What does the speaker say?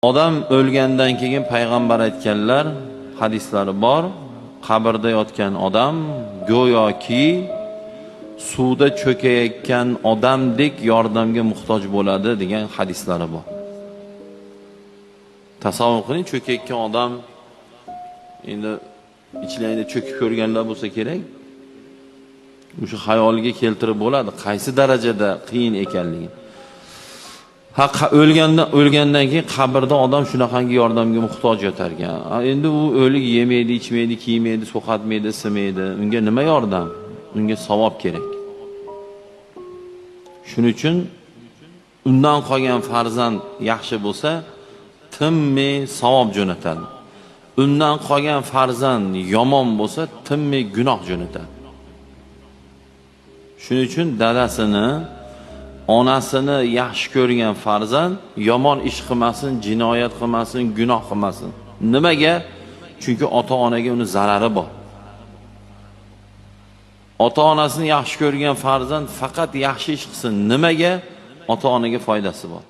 Odam o'lgandan keyin payg'ambar aytganlar, hadislari bor. Qabrda yotgan odam go'yoki suvda cho'kayotgan odamdek yordamga muhtoj bo'ladi degan hadislari bor. Tasavvur qiling, cho'kayotgan odam, endi ichlarida cho'kib ko'rganlar bo'lsa kerak, o'sha xayoliga keltirib bo'ladi qaysi darajada qiyin ekanligi. O'lgandan keyin qabrda odam shunaqangi yordamga muhtoj yotar ekan. Endi u o'lik yemaydi, ichmaydi, kiymaydi, so'qatmaydi, simaydi. Unga nima yordam? Unga savob kerak. Shuning uchun undan qolgan farzand yaxshi bo'lsa, tinmay savob jo'natadi. Undan qolgan farzand yomon bo'lsa, tinmay gunoh jo'natadi. Shuning uchun dadasini, onasini yaxshi ko'rgan farzand yomon ish qilmasin, jinoyat qilmasin, gunoh qilmasin. Nimaga? Chunki ota-onaga uni zarari bor. Ota-onasini yaxshi ko'rgan farzand faqat yaxshi ish qilsin. Nimaga? Ota-onaga foydasi bor.